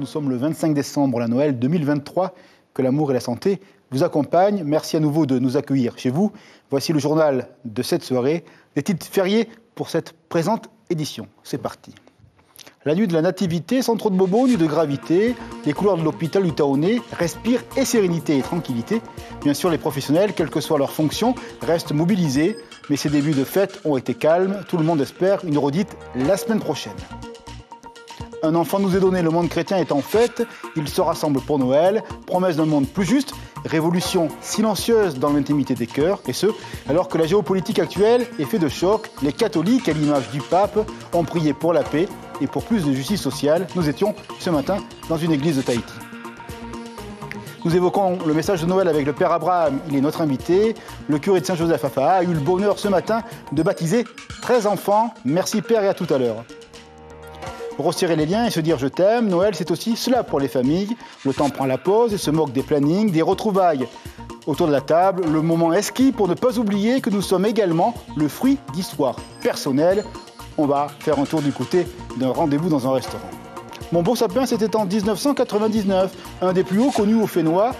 nous sommes le 25 décembre, la Noël 2023. Que l'amour et la santé vous accompagnent. Merci à nouveau de nous accueillir chez vous. Voici le journal de cette soirée, des titres fériés pour cette présente édition. C'est parti. La nuit de la nativité, sans trop de bobos ni de gravité, les couloirs de l'hôpital du Taonais respirent et sérénité et tranquillité. Bien sûr, les professionnels, quelle que soit leur fonction, restent mobilisés, mais ces débuts de fête ont été calmes. Tout le monde espère une redite la semaine prochaine. Un enfant nous est donné, le monde chrétien est en fête, il se rassemble pour Noël, promesse d'un monde plus juste, révolution silencieuse dans l'intimité des cœurs, et ce, alors que la géopolitique actuelle est faite de choc, les catholiques, à l'image du pape, ont prié pour la paix et pour plus de justice sociale. Nous étions ce matin dans une église de Tahiti. Nous évoquons le message de Noël avec le Père Abraham, il est notre invité. Le curé de Saint-Joseph à Faha a eu le bonheur ce matin de baptiser 13 enfants. Merci Père et à tout à l'heure. Resserrer les liens et se dire je t'aime, Noël c'est aussi cela pour les familles. Le temps prend la pause et se moque des plannings, des retrouvailles. Autour de la table, le moment esquis pour ne pas oublier que nous sommes également le fruit d'histoires personnelles. On va faire un tour du côté d'un rendez-vous dans un restaurant. Mon beau sapin, c'était en 1999, un des plus hauts connus au Fénois.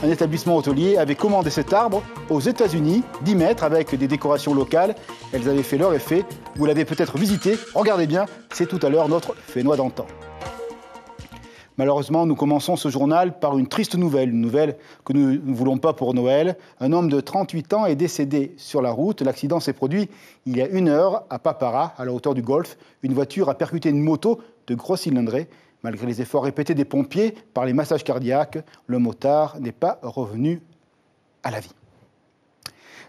Un établissement hôtelier avait commandé cet arbre aux États-Unis, 10 mètres, avec des décorations locales. Elles avaient fait leur effet. Vous l'avez peut-être visité. Regardez bien, c'est tout à l'heure notre Fénois d'antan. Malheureusement, nous commençons ce journal par une triste nouvelle, une nouvelle que nous ne voulons pas pour Noël. Un homme de 38 ans est décédé sur la route. L'accident s'est produit il y a 1 heure à Papara, à la hauteur du Golfe. Une voiture a percuté une moto de gros cylindrée. Malgré les efforts répétés des pompiers par les massages cardiaques, le motard n'est pas revenu à la vie.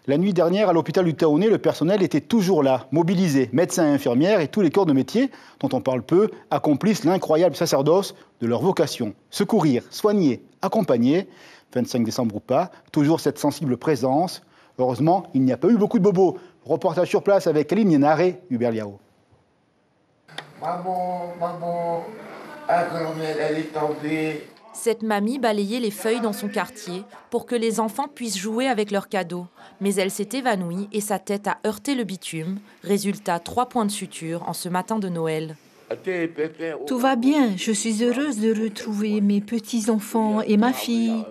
La nuit dernière, à l'hôpital du Taonais, le personnel était toujours là, mobilisé. Médecins et infirmières et tous les corps de métier, dont on parle peu, accomplissent l'incroyable sacerdoce de leur vocation. Secourir, soigner, accompagner. 25 décembre ou pas, toujours cette sensible présence. Heureusement, il n'y a pas eu beaucoup de bobos. Reportage sur place avec Aline Yenare, Hubert Liao. Maman, la grand-mère, elle est tombée. Cette mamie balayait les feuilles dans son quartier pour que les enfants puissent jouer avec leurs cadeaux. Mais elle s'est évanouie et sa tête a heurté le bitume. Résultat, 3 points de suture en ce matin de Noël. Tout va bien. Je suis heureuse de retrouver mes petits-enfants et ma fille.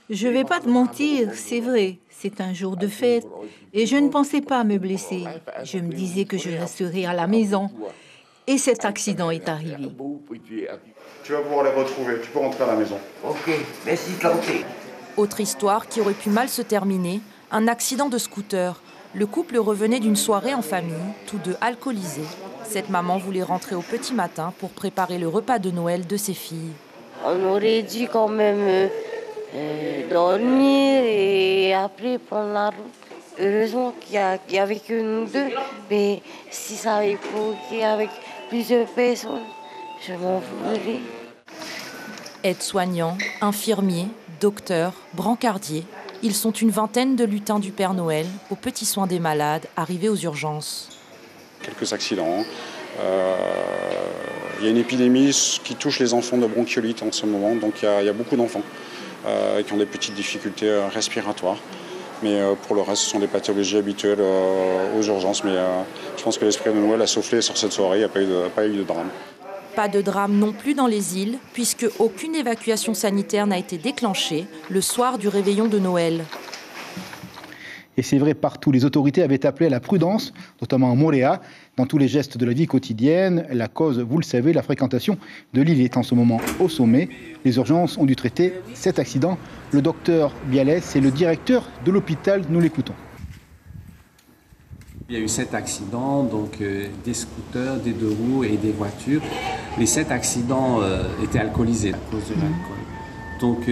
Je ne vais pas te mentir, c'est vrai. C'est un jour de fête et je ne pensais pas me blesser. Je me disais que je resterais à la maison. Et cet accident est arrivé. Tu vas pouvoir les retrouver, tu peux rentrer à la maison. Ok, merci tante. Autre histoire qui aurait pu mal se terminer, un accident de scooter. Le couple revenait d'une soirée en famille, tous deux alcoolisés. Cette maman voulait rentrer au petit matin pour préparer le repas de Noël de ses filles. On aurait dû quand même dormir et après prendre la route. Heureusement qu'il y avait que nous deux, mais si ça avait provoqué avec plusieurs personnes, je m'en voudrais. Aides-soignants, infirmiers, docteurs, brancardiers, ils sont une vingtaine de lutins du Père Noël aux petits soins des malades arrivés aux urgences. Quelques accidents. Il y a une épidémie qui touche les enfants de bronchiolite en ce moment, donc il y a beaucoup d'enfants qui ont des petites difficultés respiratoires. Mais pour le reste, ce sont des pathologies habituelles aux urgences. Mais je pense que l'esprit de Noël a soufflé sur cette soirée, il n'y a pas eu de drame. Pas de drame non plus dans les îles, puisque aucune évacuation sanitaire n'a été déclenchée le soir du réveillon de Noël. Et c'est vrai, partout, les autorités avaient appelé à la prudence, notamment à Moorea, dans tous les gestes de la vie quotidienne. La cause, vous le savez, la fréquentation de l'île est en ce moment au sommet. Les urgences ont dû traiter cet accident. Le docteur Bialès est le directeur de l'hôpital, nous l'écoutons. Il y a eu 7 accidents, donc des scooters, des 2 roues et des voitures. Les 7 accidents étaient alcoolisés à cause de l'alcool. Donc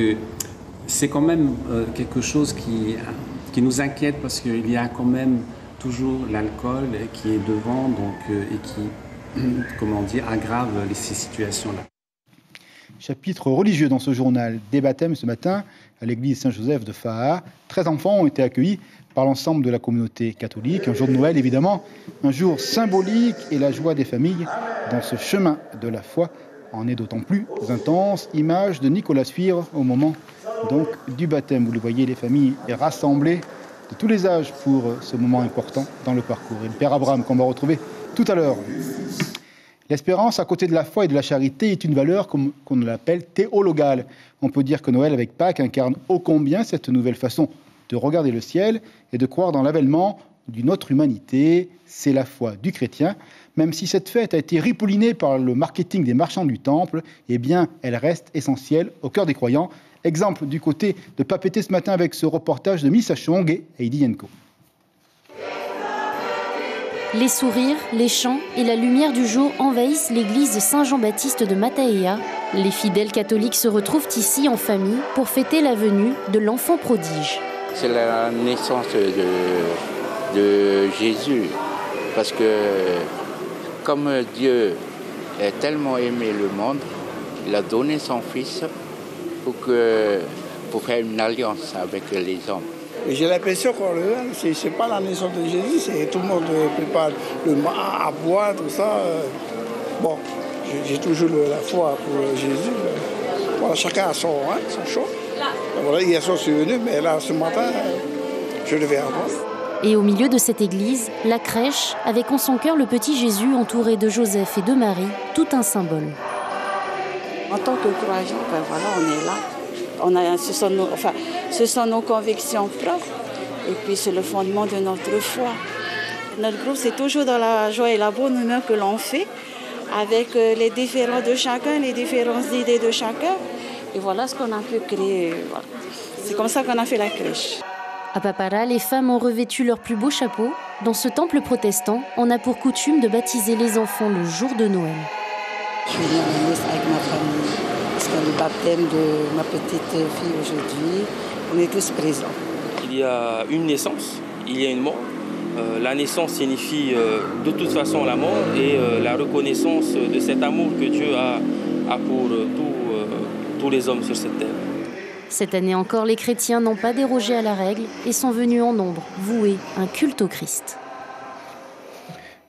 c'est quand même quelque chose qui nous inquiète parce qu'il y a quand même toujours l'alcool qui est devant et qui, aggrave ces situations-là. Chapitre religieux dans ce journal. Des baptêmes ce matin à l'église Saint-Joseph de Faha. 13 enfants ont été accueillis par l'ensemble de la communauté catholique. Un jour de Noël, évidemment, un jour symbolique et la joie des familles dans ce chemin de la foi en est d'autant plus intense. Image de Nicolas Suivre au moment donc du baptême. Vous le voyez, les familles rassemblées de tous les âges pour ce moment important dans le parcours. Et le Père Abraham qu'on va retrouver tout à l'heure. L'espérance, à côté de la foi et de la charité, est une valeur qu'on l'appelle théologale. On peut dire que Noël avec Pâques incarne ô combien cette nouvelle façon de regarder le ciel et de croire dans l'avènement d'une autre humanité. C'est la foi du chrétien. Même si cette fête a été ripoulinée par le marketing des marchands du temple, eh bien, elle reste essentielle au cœur des croyants. Exemple du côté de Papeete ce matin avec ce reportage de Missa Chong et Heidi Yenko. Les sourires, les chants et la lumière du jour envahissent l'église Saint-Jean-Baptiste de Mataea. Les fidèles catholiques se retrouvent ici en famille pour fêter la venue de l'enfant prodige. C'est la naissance de Jésus, parce que comme Dieu a tellement aimé le monde, il a donné son Fils pour faire une alliance avec les hommes. J'ai l'impression qu'on c'est pas la naissance de Jésus, c'est tout le monde prépare le mar à boire, tout ça. Bon, j'ai toujours la foi pour Jésus. Voilà, chacun a son choix. Voilà, hier soir, je suis venu, mais là, ce matin, je devais avoir. Et au milieu de cette église, la crèche, avec en son cœur le petit Jésus entouré de Joseph et de Marie, tout un symbole. En tant que croyants, ben voilà, on est là. Ce sont nos convictions propres et puis c'est le fondement de notre foi. Notre groupe, c'est toujours dans la joie et la bonne humeur que l'on fait, avec les différents de chacun, les différentes idées de chacun. Et voilà ce qu'on a pu créer. Voilà. C'est comme ça qu'on a fait la crèche. À Papara, les femmes ont revêtu leurs plus beaux chapeaux. Dans ce temple protestant, on a pour coutume de baptiser les enfants le jour de Noël. Je suis venue à la messe avec ma famille, parce que le baptême de ma petite fille aujourd'hui, on est tous présents. Il y a une naissance, il y a une mort. La naissance signifie de toute façon la mort et la reconnaissance de cet amour que Dieu a pour tous les hommes sur cette terre. Cette année encore, les chrétiens n'ont pas dérogé à la règle et sont venus en nombre vouer un culte au Christ.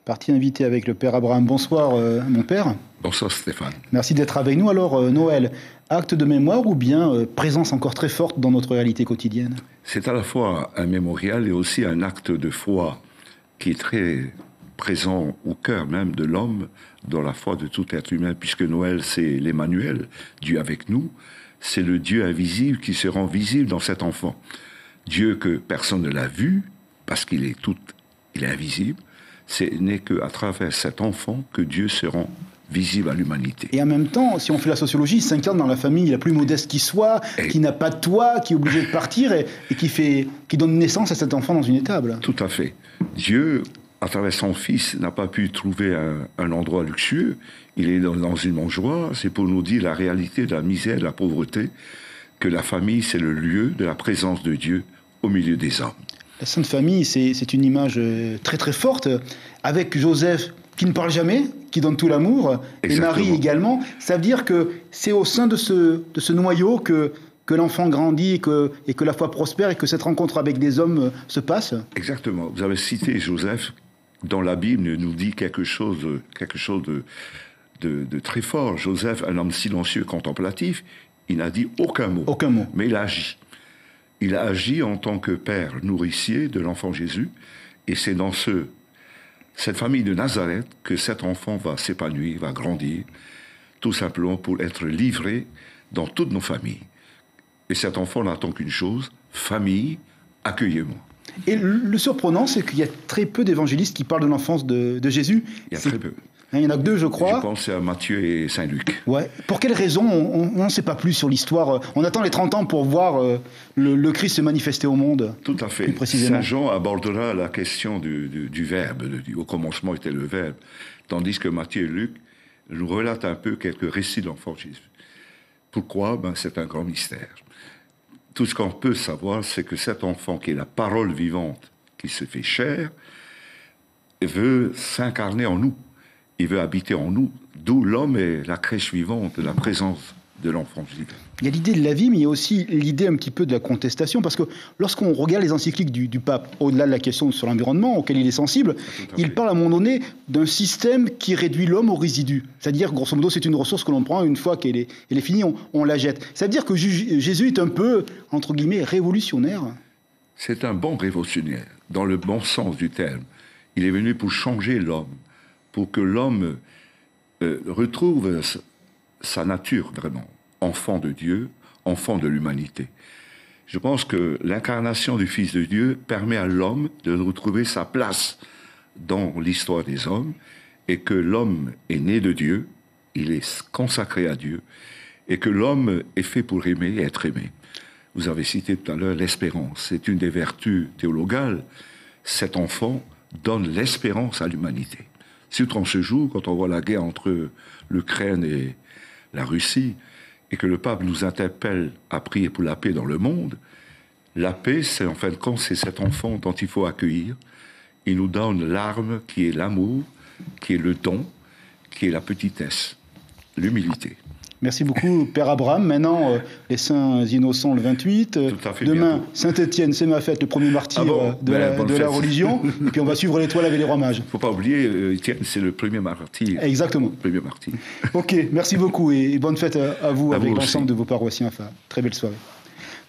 Partie invitée avec le Père Abraham. Bonsoir, mon Père. Bonsoir, Stéphane. Merci d'être avec nous. Alors, Noël, acte de mémoire ou bien présence encore très forte dans notre réalité quotidienne? C'est à la fois un mémorial et aussi un acte de foi qui est très présent au cœur même de l'homme, dans la foi de tout être humain, puisque Noël, c'est l'Emmanuel, Dieu avec nous. C'est le Dieu invisible qui se rend visible dans cet enfant. Dieu que personne ne l'a vu, parce qu'il est invisible. Ce n'est qu'à travers cet enfant que Dieu se rend visible à l'humanité. Et en même temps, si on fait la sociologie, il s'incarne dans la famille la plus modeste qui soit, qui n'a pas de toit, qui est obligé de partir et qui donne naissance à cet enfant dans une étable. Tout à fait. Dieu, à travers son Fils, n'a pas pu trouver un endroit luxueux. Il est dans une mangeoire. C'est pour nous dire la réalité de la misère, de la pauvreté, que la famille, c'est le lieu de la présence de Dieu au milieu des hommes. La Sainte Famille, c'est une image très très forte, avec Joseph qui ne parle jamais, qui donne tout l'amour, et Marie également. Ça veut dire que c'est au sein de ce noyau que l'enfant grandit et que la foi prospère et que cette rencontre avec des hommes se passe. Exactement. Vous avez cité Joseph. Dans la Bible, nous dit quelque chose de très fort. Joseph, un homme silencieux, contemplatif, il n'a dit aucun mot. Aucun mot. Mais il a agi. Il a agi en tant que père nourricier de l'enfant Jésus. Et c'est dans cette famille de Nazareth que cet enfant va s'épanouir, va grandir, tout simplement pour être livré dans toutes nos familles. Et cet enfant n'attend qu'une chose, famille, accueillez-moi. Et le surprenant, c'est qu'il y a très peu d'évangélistes qui parlent de l'enfance de Jésus. Il y a très peu. Il y en a que deux, je crois. Je pense à Matthieu et Saint-Luc. Ouais. Pour quelle raison on n'en sait pas plus sur l'histoire? On attend les 30 ans pour voir le Christ se manifester au monde. Tout à fait. Saint Jean abordera la question du Verbe. Au commencement était le Verbe. Tandis que Matthieu et Luc nous relatent un peu quelques récits de l'enfant Jésus. Pourquoi? C'est un grand mystère. Tout ce qu'on peut savoir, c'est que cet enfant, qui est la parole vivante, qui se fait chair, veut s'incarner en nous. Il veut habiter en nous, d'où l'homme est la crèche vivante de la présence de l'enfant divin. Il y a l'idée de la vie, mais il y a aussi l'idée un petit peu de la contestation, parce que lorsqu'on regarde les encycliques du pape, au-delà de la question sur l'environnement, auquel il est sensible, il parle à un moment donné d'un système qui réduit l'homme au résidu. C'est-à-dire, grosso modo, c'est une ressource que l'on prend, une fois qu'elle est finie, on la jette. Ça veut dire que Jésus est un peu, entre guillemets, révolutionnaire. C'est un bon révolutionnaire, dans le bon sens du terme. Il est venu pour changer l'homme, pour que l'homme retrouve sa nature vraiment, enfant de Dieu, enfant de l'humanité. Je pense que l'incarnation du Fils de Dieu permet à l'homme de retrouver sa place dans l'histoire des hommes et que l'homme est né de Dieu, il est consacré à Dieu et que l'homme est fait pour aimer et être aimé. Vous avez cité tout à l'heure l'espérance. C'est une des vertus théologales. Cet enfant donne l'espérance à l'humanité. Surtout en ce jour, quand on voit la guerre entre l'Ukraine et la Russie, et que le pape nous interpelle à prier pour la paix dans le monde, la paix, c'est en fin de compte, c'est cet enfant dont il faut accueillir. Il nous donne l'arme qui est l'amour, qui est le don, qui est la petitesse, l'humilité. Merci beaucoup, Père Abraham. Maintenant, les Saints Innocents le 28. Demain, Saint-Étienne, c'est ma fête, le premier martyr de la religion. Et puis on va suivre l'étoile avec les rois mages. Il ne faut pas oublier, Étienne, c'est le premier martyr. Exactement. Le premier martyr. Ok, merci beaucoup et bonne fête à vous avec l'ensemble de vos paroissiens. Enfin, très belle soirée.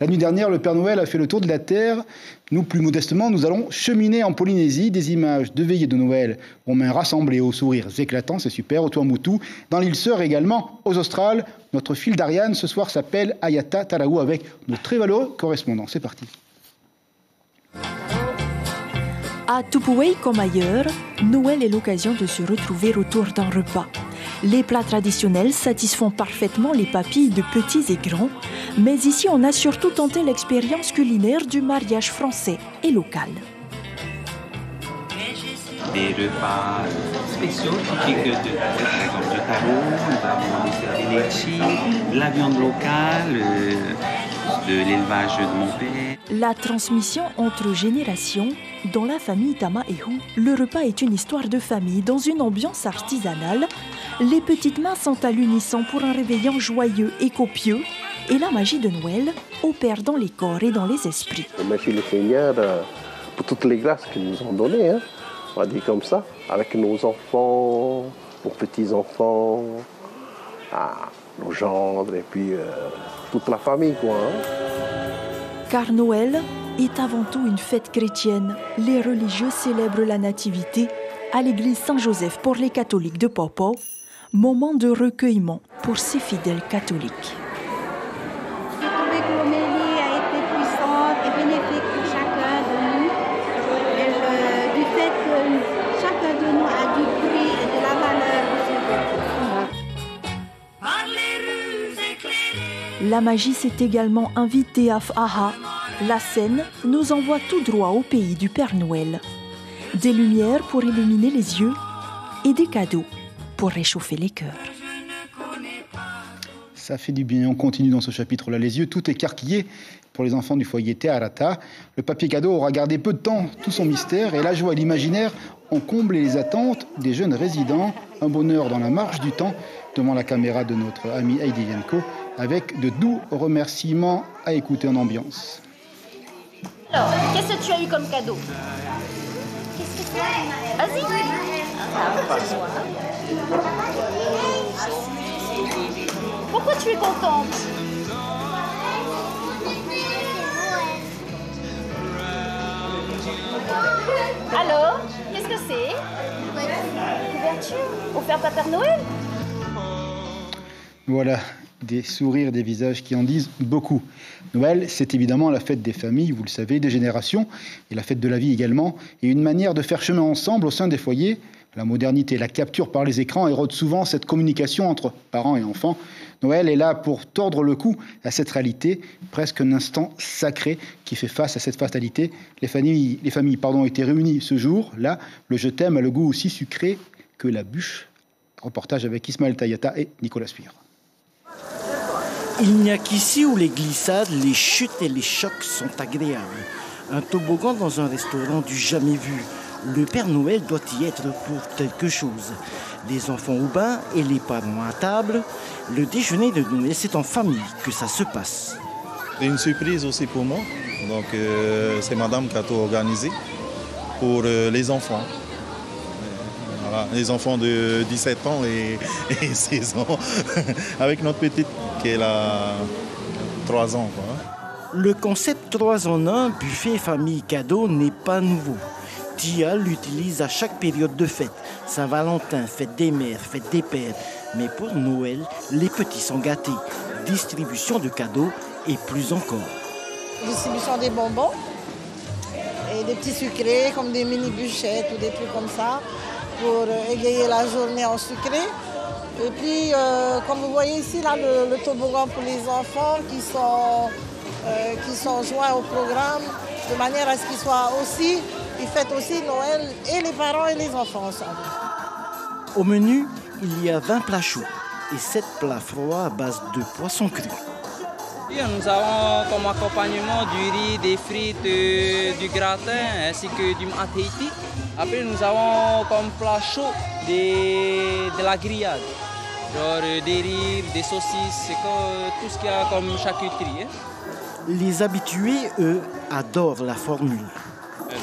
La nuit dernière, le Père Noël a fait le tour de la Terre. Nous, plus modestement, nous allons cheminer en Polynésie. Des images de veillées de Noël aux mains rassemblées, aux sourires éclatants, c'est super, au Tuamotu. Dans l'île Sœur également, aux Australes. Notre fil d'Ariane ce soir s'appelle Ayata Taraou avec nos très valeureux correspondants. C'est parti. À Tupoué comme ailleurs, Noël est l'occasion de se retrouver autour d'un repas. Les plats traditionnels satisfont parfaitement les papilles de petits et grands, mais ici on a surtout tenté l'expérience culinaire du mariage français et local. Des repas spéciaux typiques de Noël, par exemple du taro, nous avons des litchis, de la viande locale, de l'élevage de mon père. La transmission entre générations. Dans la famille Tamaehu, le repas est une histoire de famille dans une ambiance artisanale. Les petites mains sont à l'unisson pour un réveillon joyeux et copieux. Et la magie de Noël opère dans les corps et dans les esprits. Merci le Seigneur pour toutes les grâces qu'il nous ont données, hein. On va dire comme ça, avec nos enfants, nos petits-enfants, nos gendres et puis toute la famille, quoi. Hein. Car Noël est avant tout une fête chrétienne. Les religieux célèbrent la nativité à l'église Saint-Joseph pour les catholiques de Popo, moment de recueillement pour ces fidèles catholiques. J'ai trouvé que l'homélie a été puissante et bénéfique pour chacun de nous. Et du fait que chacun de nous a du prix et de la valeur de ce. La magie s'est également invitée à F'aha. La scène nous envoie tout droit au pays du Père Noël. Des lumières pour illuminer les yeux et des cadeaux pour réchauffer les cœurs. Ça fait du bien. On continue dans ce chapitre-là. Les yeux tout écarquillés pour les enfants du foyer Te Arata. Le papier cadeau aura gardé peu de temps tout son mystère et la joie et l'imaginaire ont comblé les attentes des jeunes résidents. Un bonheur dans la marche du temps devant la caméra de notre ami Heidi Yenko avec de doux remerciements à écouter en ambiance. Alors, qu'est-ce que tu as eu comme cadeau? Vas-y. Pourquoi tu es contente? Alors, qu'est-ce que c'est? Couverture offerte à Père Noël? Voilà, des sourires, des visages qui en disent beaucoup. Noël, c'est évidemment la fête des familles, vous le savez, des générations, et la fête de la vie également, et une manière de faire chemin ensemble au sein des foyers. La modernité, la capture par les écrans érode souvent cette communication entre parents et enfants. Noël est là pour tordre le cou à cette réalité, presque un instant sacré qui fait face à cette fatalité. Les familles ont été réunies ce jour-là. Le je t'aime a le goût aussi sucré que la bûche. Reportage avec Ismaël Tayata et Nicolas Spire. Il n'y a qu'ici où les glissades, les chutes et les chocs sont agréables. Un toboggan dans un restaurant du jamais vu. Le Père Noël doit y être pour quelque chose. Les enfants au bain et les parents à table. Le déjeuner de Noël, c'est en famille que ça se passe. C'est une surprise aussi pour moi. Donc c'est madame qui a tout organisé pour les enfants. Voilà, les enfants de 17 ans et 16 ans, avec notre petite qui est là 3 ans. Quoi. Le concept 3 en 1, buffet famille cadeau, n'est pas nouveau. Tia l'utilise à chaque période de fête. Saint-Valentin, fête des mères, fête des pères. Mais pour Noël, les petits sont gâtés. Distribution de cadeaux et plus encore. Distribution des bonbons et des petits sucrés comme des mini-bûchettes ou des trucs comme ça pour égayer la journée en sucré. Et puis, comme vous voyez ici, là, le toboggan pour les enfants qui sont joints au programme de manière à ce qu'ils soient aussi, ils fêtent aussi Noël et les parents et les enfants ensemble. Au menu, il y a 20 plats chauds et 7 plats froids à base de poisson cru. Nous avons comme accompagnement du riz, des frites, du gratin ainsi que du mataiti. Après, nous avons comme plat chaud de la grillade. Genre des riz, des saucisses, tout ce qu'il y a comme charcuterie. Les habitués, eux, adorent la formule.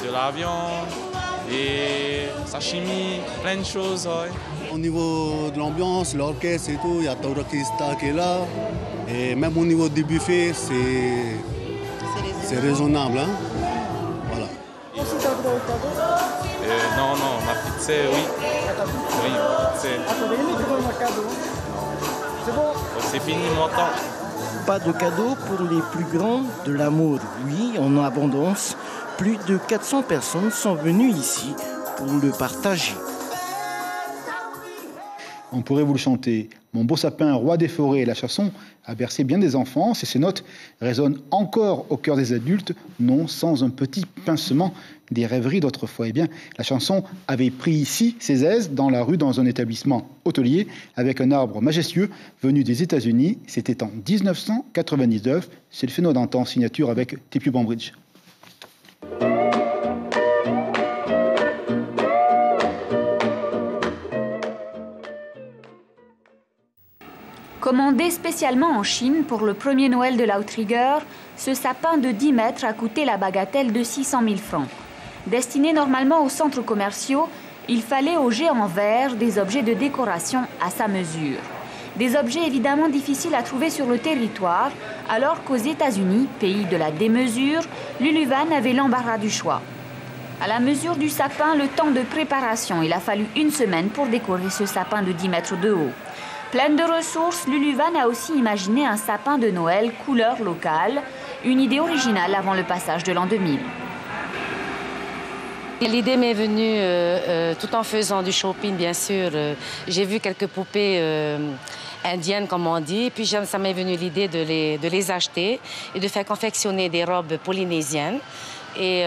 De la viande, des sashimi, plein de choses. Ouais. Au niveau de l'ambiance, l'orchestre et tout, il y a Taurokista qui est là. Et même au niveau du buffet, c'est raisonnable. Hein? Voilà. Non, ma pizza, oui. Oui, pizza. C'est fini mon temps. Pas de cadeaux pour les plus grands, de l'amour, oui, en abondance. Plus de 400 personnes sont venues ici pour le partager. On pourrait vous le chanter. Mon beau sapin, roi des forêts, la chanson a bercé bien des enfants et ces notes résonnent encore au cœur des adultes, non sans un petit pincement des rêveries d'autrefois. Eh bien, la chanson avait pris ici ses aises dans la rue dans un établissement hôtelier avec un arbre majestueux venu des États-Unis. C'était en 1999. C'est le phénomène d'antan, signature avec T.P. Bambridge. Commandé spécialement en Chine pour le premier Noël de l'Outrigger, ce sapin de 10 mètres a coûté la bagatelle de 600 000 francs. Destiné normalement aux centres commerciaux, il fallait au géant vert des objets de décoration à sa mesure. Des objets évidemment difficiles à trouver sur le territoire, alors qu'aux États-Unis, pays de la démesure, Luluvan avait l'embarras du choix. À la mesure du sapin, le temps de préparation, il a fallu 1 semaine pour décorer ce sapin de 10 mètres de haut. Pleine de ressources, Luluvan a aussi imaginé un sapin de Noël couleur locale, une idée originale avant le passage de l'an 2000. L'idée m'est venue tout en faisant du shopping, bien sûr. J'ai vu quelques poupées indiennes, comme on dit, puis ça m'est venu l'idée de les acheter et de faire confectionner des robes polynésiennes. Et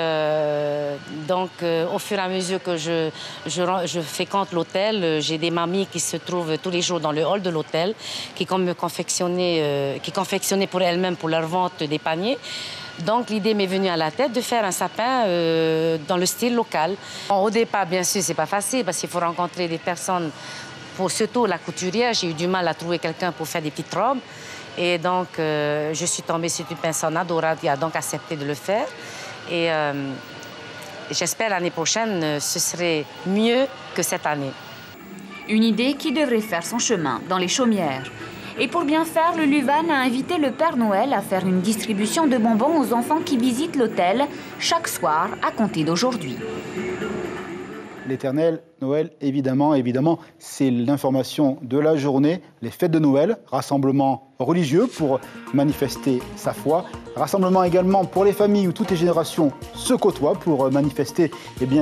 donc, au fur et à mesure que je fréquente l'hôtel, j'ai des mamies qui se trouvent tous les jours dans le hall de l'hôtel, qui confectionnaient pour elles-mêmes pour leur vente des paniers. Donc, l'idée m'est venue à la tête de faire un sapin dans le style local. Au départ, bien sûr, c'est pas facile parce qu'il faut rencontrer des personnes, surtout la couturière. J'ai eu du mal à trouver quelqu'un pour faire des petites robes. Et donc, je suis tombée sur une personne adorable qui a donc accepté de le faire. Et j'espère l'année prochaine, ce serait mieux que cette année. Une idée qui devrait faire son chemin dans les chaumières. Et pour bien faire, le Luluvan a invité le Père Noël à faire une distribution de bonbons aux enfants qui visitent l'hôtel chaque soir à compter d'aujourd'hui. L'éternel Noël, évidemment, c'est l'information de la journée, les fêtes de Noël, rassemblement religieux pour manifester sa foi, rassemblement également pour les familles où toutes les générations se côtoient pour manifester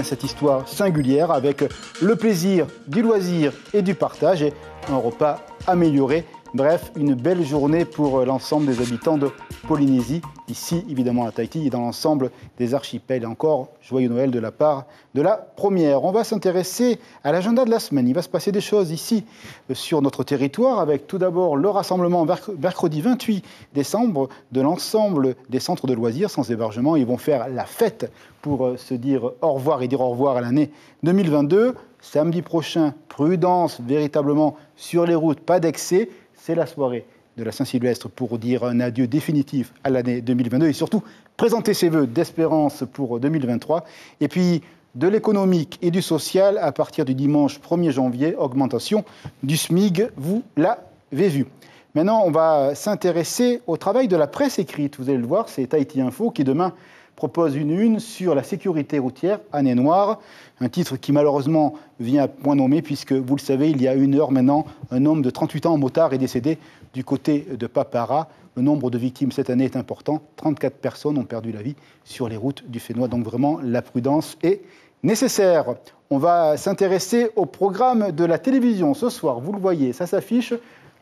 cette histoire singulière avec le plaisir du loisir et du partage et un repas amélioré. Bref, une belle journée pour l'ensemble des habitants de Polynésie, ici évidemment à Tahiti et dans l'ensemble des archipels. Encore joyeux Noël de la part de la première. On va s'intéresser à l'agenda de la semaine. Il va se passer des choses ici sur notre territoire avec tout d'abord le rassemblement mercredi 28 décembre de l'ensemble des centres de loisirs sans hébergement. Ils vont faire la fête pour se dire au revoir et dire au revoir à l'année 2022. Samedi prochain, prudence véritablement sur les routes, pas d'excès. C'est la soirée de la Saint-Sylvestre pour dire un adieu définitif à l'année 2022 et surtout présenter ses vœux d'espérance pour 2023. Et puis de l'économique et du social à partir du dimanche 1er janvier, augmentation du SMIG, vous l'avez vu. Maintenant, on va s'intéresser au travail de la presse écrite. Vous allez le voir, c'est Tahiti Info qui demain propose une sur la sécurité routière, année noire. Un titre qui malheureusement vient à point nommé puisque, vous le savez, il y a 1 heure maintenant, un homme de 38 ans en motard est décédé du côté de Papara. Le nombre de victimes cette année est important. 34 personnes ont perdu la vie sur les routes du Fénois. Donc vraiment, la prudence est nécessaire. On va s'intéresser au programme de la télévision. Ce soir, vous le voyez, ça s'affiche.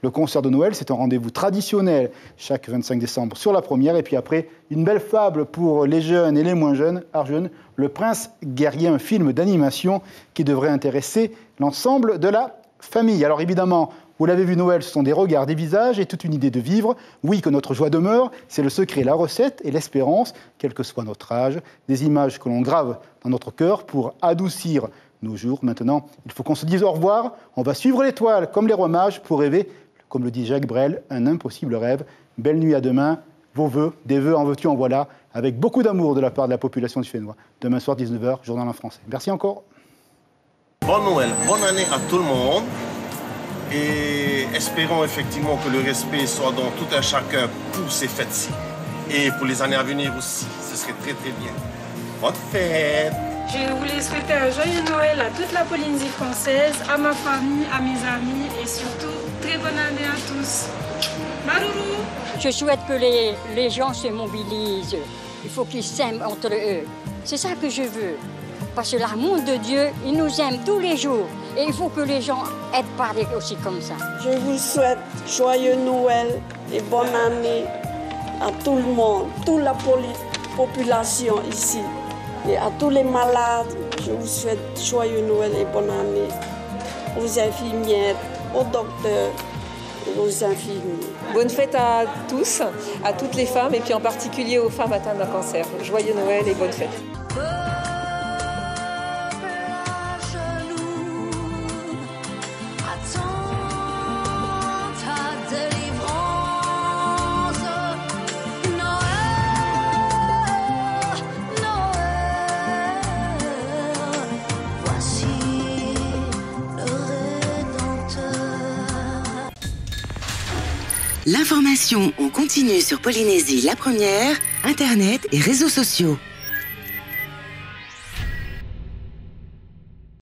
Le concert de Noël, c'est un rendez-vous traditionnel chaque 25 décembre sur la première. Et puis après, une belle fable pour les jeunes et les moins jeunes, Le Prince guerrier, un film d'animation qui devrait intéresser l'ensemble de la famille. Alors évidemment, vous l'avez vu, Noël, ce sont des regards, des visages et toute une idée de vivre. Oui, que notre joie demeure, c'est le secret, la recette et l'espérance, quel que soit notre âge. Des images que l'on grave dans notre cœur pour adoucir nos jours. Maintenant, il faut qu'on se dise au revoir. On va suivre l'étoile comme les rois mages pour rêver, comme le dit Jacques Brel, un impossible rêve. Belle nuit à demain. Vos vœux, des vœux en veux-tu, en voilà, avec beaucoup d'amour de la part de la population du Fénois. Demain soir, 19h, journal en français. Merci encore. Bonne Noël, bonne année à tout le monde. Et espérons effectivement que le respect soit dans tout un chacun pour ces fêtes-ci. Et pour les années à venir aussi. Ce serait très très bien. Bonne fête! Je voulais souhaiter un joyeux Noël à toute la Polynésie française, à ma famille, à mes amis et surtout, très bonne année à tous. Marourou! Je souhaite que les gens se mobilisent. Il faut qu'ils s'aiment entre eux. C'est ça que je veux. Parce que l'amour de Dieu, il nous aime tous les jours. Et il faut que les gens aient pareil aussi comme ça. Je vous souhaite joyeux Noël et bonne année à tout le monde, toute la population ici. Et à tous les malades, je vous souhaite joyeux Noël et bonne année. Aux infirmières, aux docteurs, aux infirmiers. Bonne fête à tous, à toutes les femmes et puis en particulier aux femmes atteintes d'un cancer. Joyeux Noël et bonne fête. L'information en continu sur Polynésie la première, Internet et réseaux sociaux.